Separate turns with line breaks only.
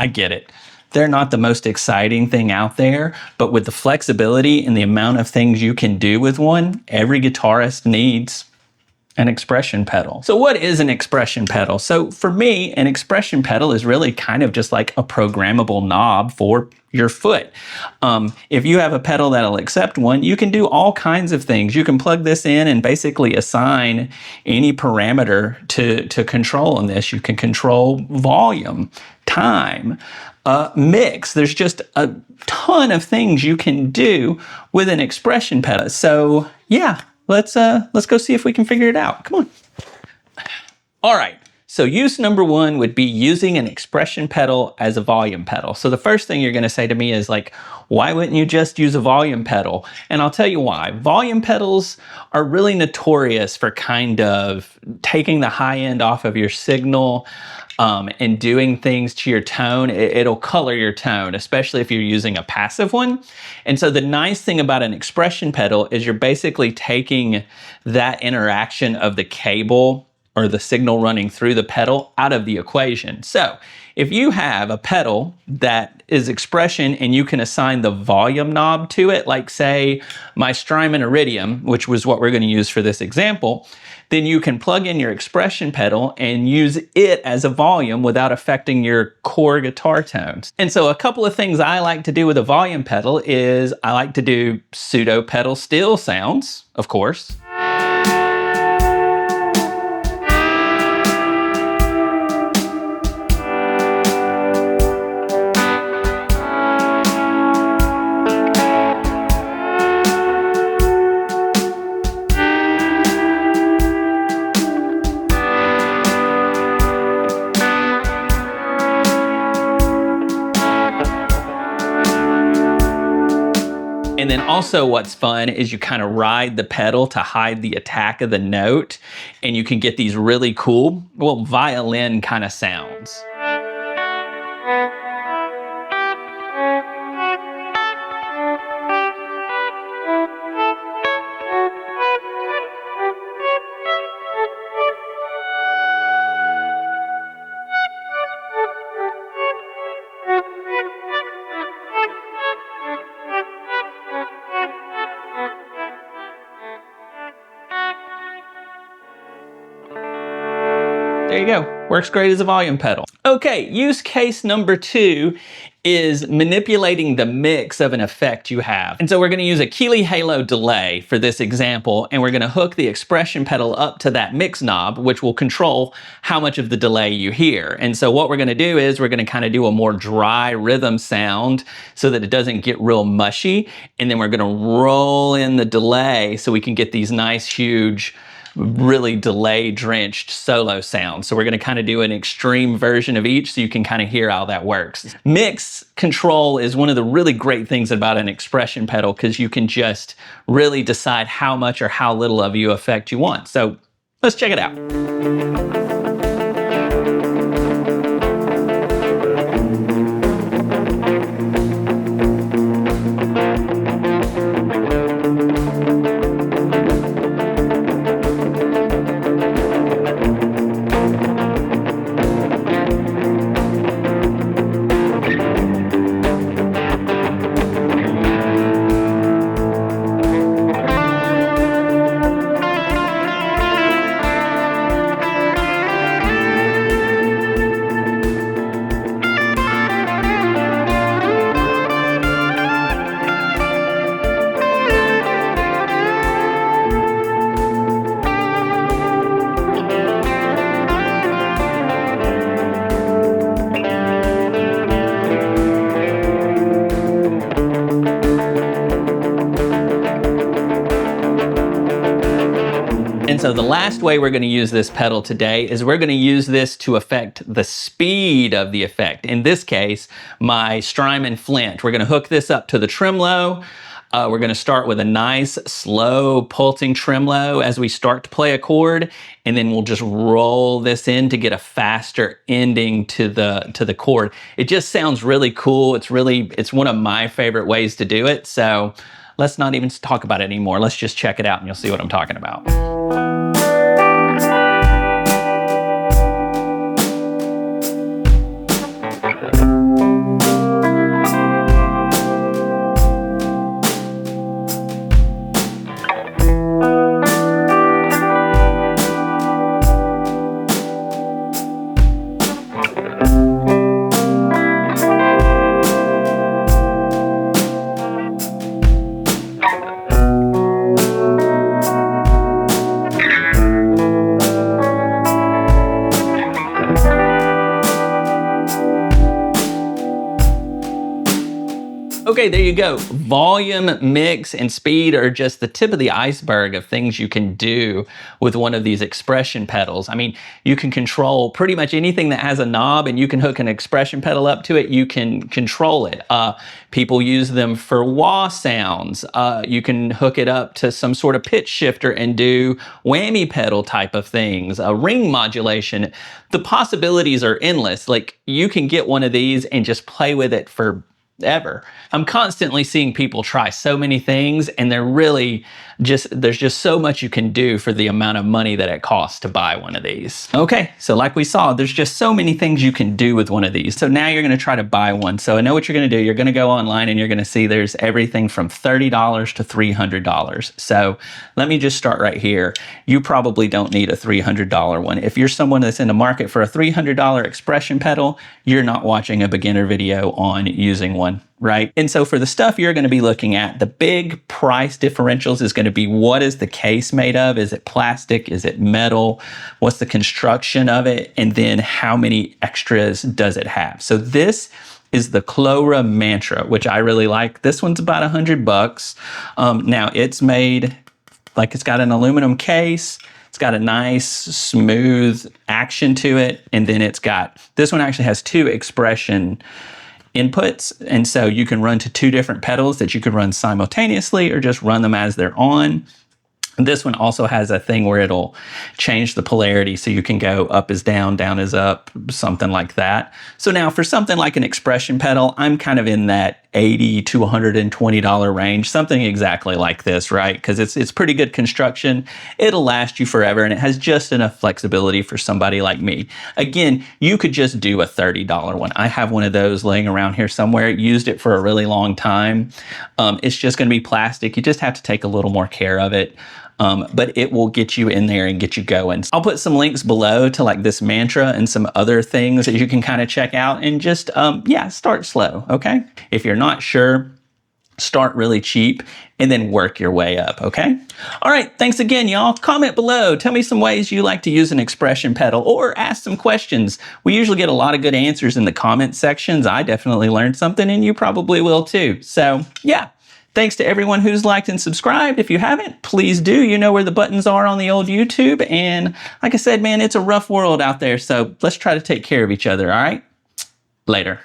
I get it. They're not the most exciting thing out there, but with the flexibility and the amount of things you can do with one, every guitarist needs an expression pedal. So what is an expression pedal? So for me, an expression pedal is really kind of just like a programmable knob for your foot. If you have a pedal that'll accept one, you can do all kinds of things. You can plug this in and basically assign any parameter to control on this. You can control volume, time, mix. There's just a ton of things you can do with an expression pedal. So yeah, let's go see if we can figure it out. Come on. All right. So use number one would be using an expression pedal as a volume pedal. So the first thing you're going to say to me is like, why wouldn't you just use a volume pedal? And I'll tell you why. Volume pedals are really notorious for kind of taking the high end off of your signal and doing things to your tone. It'll color your tone, especially if you're using a passive one. And so the nice thing about an expression pedal is you're basically taking that interaction of the cable or the signal running through the pedal out of the equation. So if you have a pedal that is expression and you can assign the volume knob to it, like say my Strymon Iridium, which was what we're going to use for this example, then you can plug in your expression pedal and use it as a volume without affecting your core guitar tones. And so a couple of things I like to do with a volume pedal is I like to do pseudo pedal steel sounds, of course. And then also what's fun is you kind of ride the pedal to hide the attack of the note, and you can get these really cool, well, violin kind of sounds. There you go. Works great as a volume pedal. Okay, use case number two is manipulating the mix of an effect you have. And so we're going to use a Keeley halo delay for this example, and we're going to hook the expression pedal up to that mix knob, which will control how much of the delay you hear. And so what we're going to do is we're going to kind of do a more dry rhythm sound so that it doesn't get real mushy. And then we're going to roll in the delay so we can get these nice, huge, really delay drenched solo sounds. So we're going to kind of do an extreme version of each so you can kind of hear how that works. Mix control is one of the really great things about an expression pedal because you can just really decide how much or how little of you effect you want. So let's check it out. And so the last way we're going to use this pedal today is we're going to use this to affect the speed of the effect. In this case, my Strymon Flint. We're going to hook this up to the tremolo. We're going to start with a nice, slow, pulsing tremolo as we start to play a chord, and then we'll just roll this in to get a faster ending to the chord. It just sounds really cool. It's one of my favorite ways to do it. So let's not even talk about it anymore. Let's just check it out and you'll see what I'm talking about. Okay, there you go. Volume, mix, and speed are just the tip of the iceberg of things you can do with one of these expression pedals. I mean, you can control pretty much anything that has a knob, and you can hook an expression pedal up to it, you can control it. People use them for wah sounds. You can hook it up to some sort of pitch shifter and do whammy pedal type of things, ring modulation. The possibilities are endless. Like, you can get one of these and just play with it for ever. I'm constantly seeing people try so many things, and there's just so much you can do for the amount of money that it costs to buy one of these. Okay, so like we saw, there's just so many things you can do with one of these. So now you're gonna try to buy one. So I know what you're gonna do. You're gonna go online and you're gonna see there's everything from $30 to $300. So let me just start right here. You probably don't need a $300 one. If you're someone that's in the market for a $300 expression pedal, you're not watching a beginner video on using one, right? And so for the stuff you're going to be looking at, the big price differentials is going to be, what is the case made of? Is it plastic? Is it metal? What's the construction of it? And then how many extras does it have? So this is the Klowra Mantra, which I really like. This one's about $100. Now it's made, like, it's got an aluminum case. It's got a nice smooth action to it. And then this one actually has 2 expression inputs, and so you can run to 2 different pedals that you could run simultaneously or just run them as they're on. This one also has a thing where it'll change the polarity, so you can go up is down, down is up, something like that. So now for something like an expression pedal, I'm kind of in that $80 to $120 range, something exactly like this, right? Because it's pretty good construction. It'll last you forever, and it has just enough flexibility for somebody like me. Again, you could just do a $30 one. I have one of those laying around here somewhere. Used it for a really long time. It's just going to be plastic. You just have to take a little more care of it. But it will get you in there and get you going. I'll put some links below to like this Mantra and some other things that you can kind of check out, and just, start slow, okay? If you're not sure, start really cheap and then work your way up, okay? All right, thanks again, y'all. Comment below. Tell me some ways you like to use an expression pedal, or ask some questions. We usually get a lot of good answers in the comment sections. I definitely learned something, and you probably will too. So, yeah. Thanks to everyone who's liked and subscribed. If you haven't, please do. You know where the buttons are on the old YouTube. And like I said, man, it's a rough world out there. So let's try to take care of each other, all right? Later.